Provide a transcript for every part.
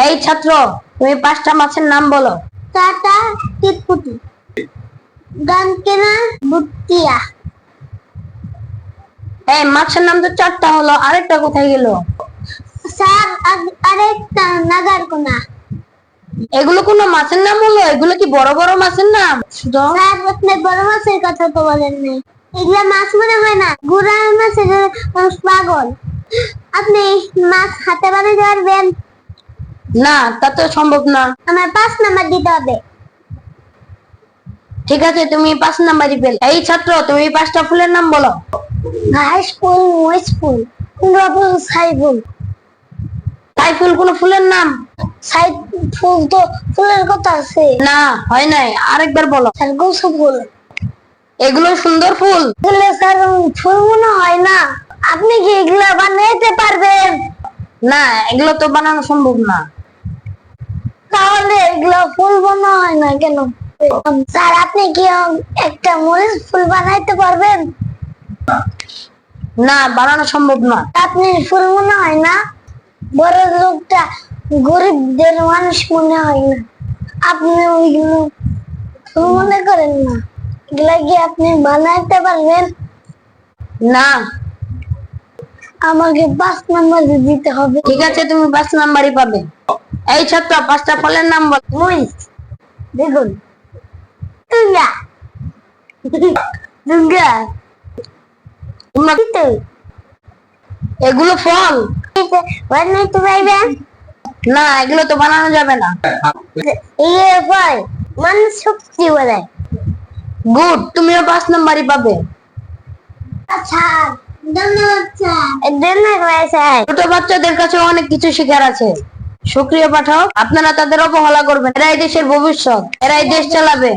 এই ছাত্র, তুমি 5টা মাছের নাম বলো। টাটা, টিটপুটি, গানকেনা, বুটিয়া। এই মাছের নাম তো 4টা হলো, আরেকটা কোথায় গেল? স্যার, আরেকটা নাগারকোনা। এগুলো কোনো মাছের নাম হলো? এগুলো কি বড় বড় মাছের নাম? স্যার, আপনি বড় মাছের কথা তো বলেন নাই। এগুলা মাছ মনে হয় না, গুড়া মাছের পাগল। আপনি মাছ হাতে বানাতে পারবেন? না, তা তো সম্ভব না। আমার 5 নাম্বার দিতে হবে। ঠিক আছে, তুমি 5 নাম্বারই পেলে। এই ছাত্র, তুমি 5টা ফুলের নাম বলো। ঘাস ফুল, মরিচ ফুল, কুমড়া ফুল, ছাই ফুল। তাই ফুল কোনো ফুলের নাম? ছাই ফুল তো ফুলের কথা আছে। না, হয় নাই, আরেকবার বলো। স্যার, গোসু ফুল। এগুলো সুন্দর ফুল। এগুলো স্যার ফুল মনে হয় না। আপনি কি এগুলা বানাইতে পারবেন? না, এগুলো তো বানানো সম্ভব না। তাহলে এগুলা ফুল মনে হয় না কেন? স্যার, আপনি কি একটা মরিচ ফুল বানাইতে পারবেন? না, বানানো সম্ভব না। আপনি ফুল মনে হয় না, বড় লোকটা গরিবদের মানুষ মনে হয় না। আপনি ওইগুলো ফুল মনে করেন না। এগুলা কি আপনি বানাইতে পারবেন? না। আমাকে 5 নাম্বার দিতে হবে। ঠিক আছে, তুমি 5 নাম্বারই পাবে। এই ছাত্র, 5টা ফলের নাম বল। মরিচ, বেগুন, তুঙ্গা, দুঙ্গা, তোমরা তিতে। এগুলো ফল? বানাইতে পারবেন? না, এগুলো তো বানানো যাবে না। এই ফল মানুষ শক্তি বলে। গুড, তুমিও 5 নাম্বারই পাবে। আচ্ছা, ধন্যবাদ স্যার। ধন্যবাদ স্যার। ছোট বাচ্চাদের কাছে অনেক কিছু শেখার আছে। সক্রিয় পাঠক, আপনারা তাদের অবহেলা করবেন। এরাই দেশের ভবিষ্যৎ, এরাই দেশ চালাবে।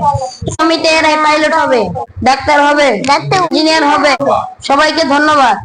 আগামীতে এরাই পাইলট হবে, ডাক্তার হবে, ইঞ্জিনিয়ার হবে। সবাইকে ধন্যবাদ।